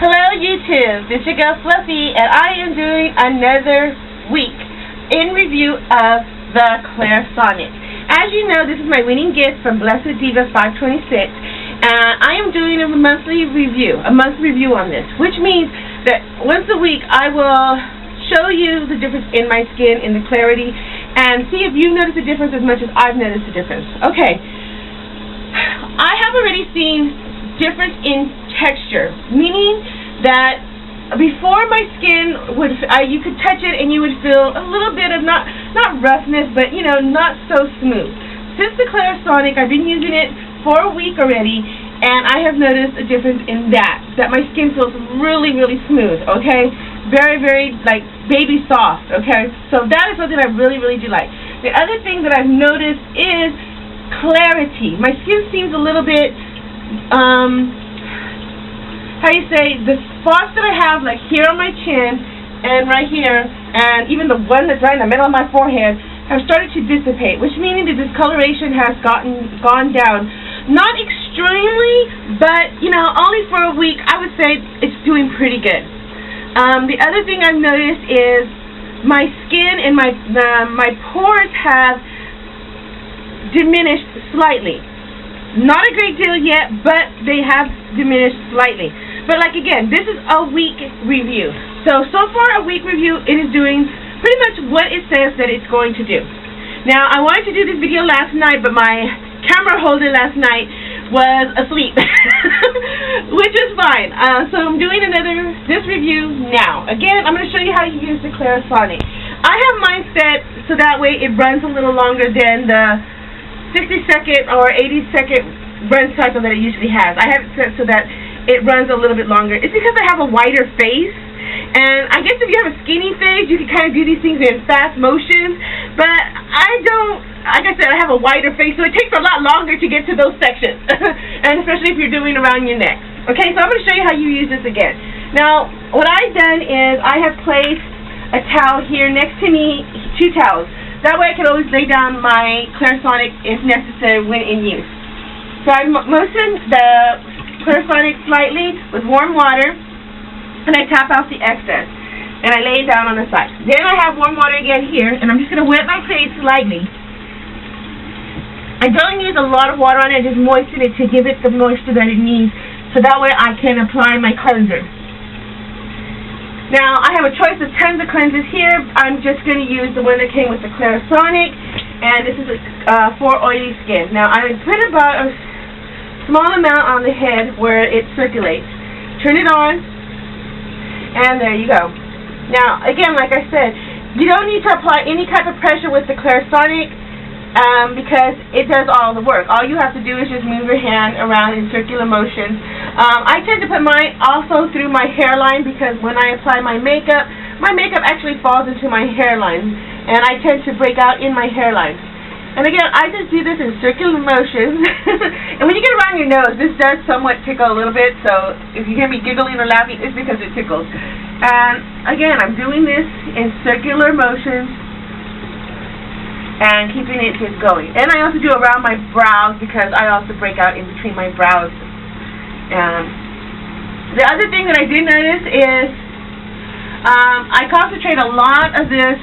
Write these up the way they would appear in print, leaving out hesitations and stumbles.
Hello YouTube, this is your girl Fluffy, and I am doing another week in review of the Clarisonic. As you know, this is my winning gift from Blessed Diva 526, and I am doing a monthly review on this, which means that once a week I will show you the difference in my skin, in the clarity, and see if you notice a difference as much as I've noticed a difference. Okay, I have already seen difference in texture, meaning that before my skin would, you could touch it and you would feel a little bit of not roughness, but not so smooth. Since the Clarisonic, I've been using it for a week already, and I have noticed a difference in that my skin feels really, really smooth. Okay, very, very like baby soft. Okay, so that is something I really, really do like. The other thing that I've noticed is clarity. My skin seems a little bit how you say, the spots that I have, like here on my chin and right here, and even the one that's right in the middle of my forehead, have started to dissipate, which means the discoloration has gone down. Not extremely, but only for a week. I would say it's doing pretty good. The other thing I've noticed is my skin and my pores have diminished slightly. Not a great deal yet, but they have diminished slightly. But like again, this is a week review. So far a week review, it is doing pretty much what it says that it's going to do. Now, I wanted to do this video last night, but my camera holder last night was asleep, which is fine. So I'm doing this review now. Again, I'm going to show you how you use the Clarisonic. I have mine set so that way it runs a little longer than the 60-second or 80-second run cycle that it usually has. I have it set so that it runs a little bit longer. It's because I have a wider face, and I guess if you have a skinny face, you can kind of do these things in fast motions, but I don't. Like I said, I have a wider face, so it takes a lot longer to get to those sections, and especially if you're doing around your neck. Okay, so I'm going to show you how you use this again. Now, what I've done is I have placed a towel here next to me, 2 towels. That way I can always lay down my Clarisonic if necessary when in use. So I moisten the Clarisonic slightly with warm water, and I tap out the excess. And I lay it down on the side. Then I have warm water again here, and I'm just going to wet my face slightly. I don't use a lot of water on it, just moisten it to give it the moisture that it needs, so that way I can apply my cleanser. Now, I have a choice of tons of cleansers here. I'm just going to use the one that came with the Clarisonic, and this is for oily skin. Now, I put about a small amount on the head where it circulates. Turn it on, and there you go. Now, again, like I said, you don't need to apply any type of pressure with the Clarisonic because it does all the work. All you have to do is just move your hand around in circular motions. I tend to put mine also through my hairline because when I apply my makeup actually falls into my hairline, and I tend to break out in my hairline. And again, I just do this in circular motions. And when you get around your nose, this does somewhat tickle a little bit, so if you hear me giggling or laughing, it's because it tickles. And again, I'm doing this in circular motions and keeping it just going. And I also do it around my brows because I also break out in between my brows. The other thing that I did notice is I concentrate a lot of this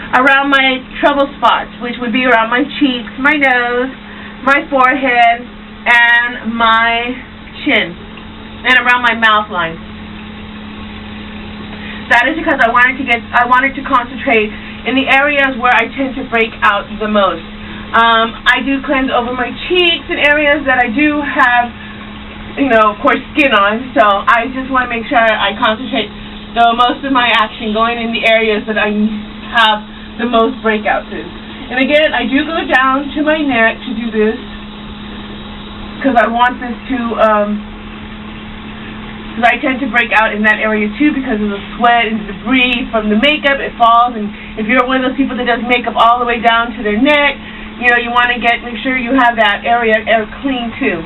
around my trouble spots, which would be around my cheeks, my nose, my forehead, and my chin, and around my mouth line. That is because I wanted to concentrate in the areas where I tend to break out the most. I do cleanse over my cheeks in areas that I do have, of course, skin on. So I just want to make sure I concentrate most of my action going in the areas that I have the most breakouts in. And again, I do go down to my neck to do this because I want this to, because I tend to break out in that area too because of the sweat and debris from the makeup. It falls, and if you're one of those people that does makeup all the way down to their neck, you want to make sure you have that area clean too.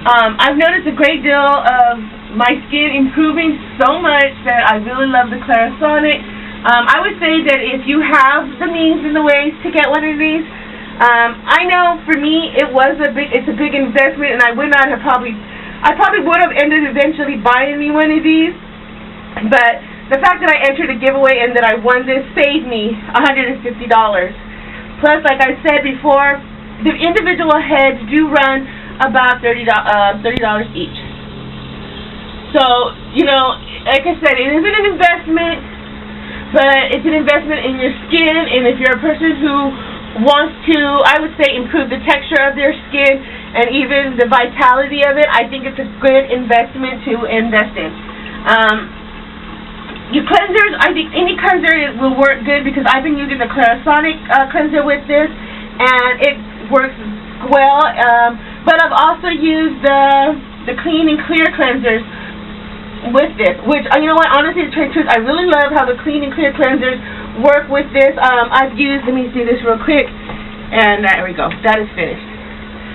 I've noticed a great deal of my skin improving so much that I really love the Clarisonic. I would say that if you have the means and the ways to get one of these, I know for me it's a big investment, and I would not have probably I probably would have ended eventually buying me one of these, but the fact that I entered a giveaway and that I won this saved me $150. Plus, like I said before, the individual heads do run about $30 each. So, you know, like I said, it isn't an investment, but it's an investment in your skin, and if you're a person who wants to, I would say, improve the texture of their skin and even the vitality of it, I think it's a good investment to invest in. Your cleansers, I think any cleanser will work good because I've been using the Clarisonic cleanser with this, and it works well. But I've also used the Clean and Clear cleansers with this, which, you know what, honestly, to tell you the truth, I really love how the Clean and Clear cleansers work with this. I've used, let me see this real quick, and there we go, that is finished.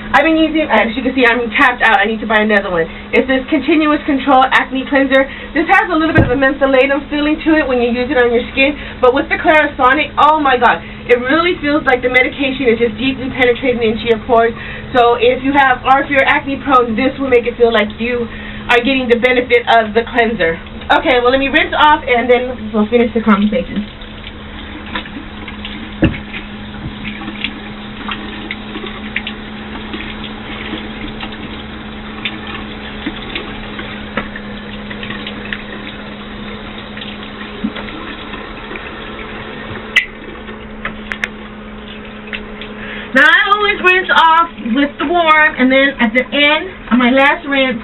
I've been using, as you can see, I'm tapped out. I need to buy another one. It's this Continuous Control Acne Cleanser. This has a little bit of a mentholatum feeling to it when you use it on your skin, but with the Clarisonic, oh my god, it really feels like the medication is just deeply penetrating into your pores. So if you have, or if you're acne prone, this will make it feel like you are getting the benefit of the cleanser. Okay, well, let me rinse off and then we'll finish the conversation. Now, I always rinse off with the warm, and then at the end of my last rinse,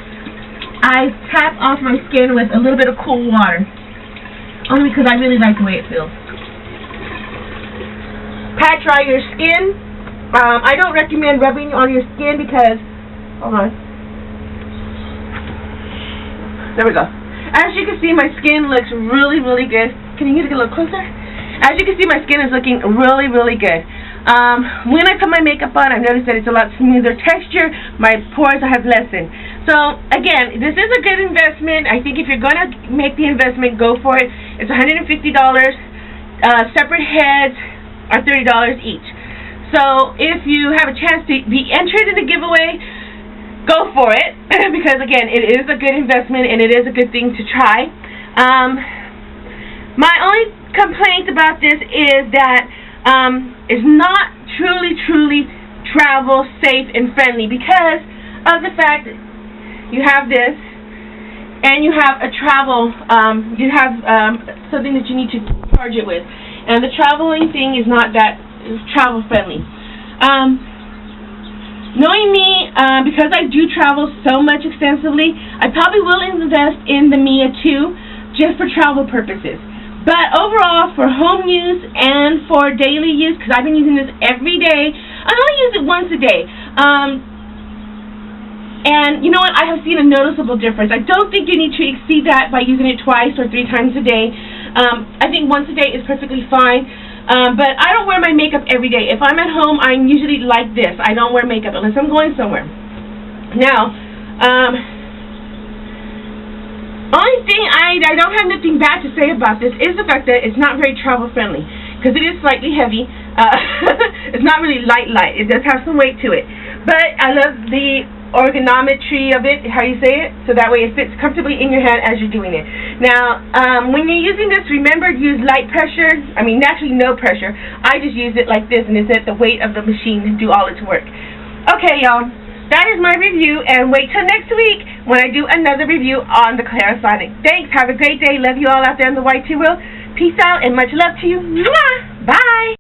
I tap off my skin with a little bit of cool water. Only because I really like the way it feels. Pat dry your skin. I don't recommend rubbing on your skin because, hold on. There we go. As you can see, my skin looks really, really good. Can you get a little closer? As you can see, my skin is looking really, really good. When I put my makeup on, I've noticed that it's a lot smoother texture. My pores have lessened. So, again, this is a good investment. I think if you're going to make the investment, go for it. It's $150. Separate heads are $30 each. So, if you have a chance to be entered in the giveaway, go for it. Because, again, it is a good investment and it is a good thing to try. My only complaint about this is that it's not truly travel safe and friendly because of the fact that you have this and you have a travel, you have something that you need to charge it with, and the traveling thing is not that travel friendly. Knowing me, because I do travel so much extensively, I probably will invest in the Mia 2 just for travel purposes. But overall, for home use and for daily use, because I've been using this every day, I only use it once a day. And you know what? I have seen a noticeable difference. I don't think you need to exceed that by using it twice or 3 times a day. I think once a day is perfectly fine. But I don't wear my makeup every day. If I'm at home, I'm usually like this. I don't wear makeup unless I'm going somewhere. Now, only thing I don't have nothing bad to say about this is the fact that it's not very travel friendly because it is slightly heavy. It's not really light. It does have some weight to it. But I love the ergonometry of it, how you say it, so that way it fits comfortably in your hand as you're doing it. Now, when you're using this, remember to use light pressure. I mean, naturally no pressure. I just use it like this, and it's at the weight of the machine to do all its work. Okay, y'all. That is my review, and wait till next week when I do another review on the Clarisonic. Thanks. Have a great day. Love you all out there in the YT world. Peace out, and much love to you. Mwah! Bye.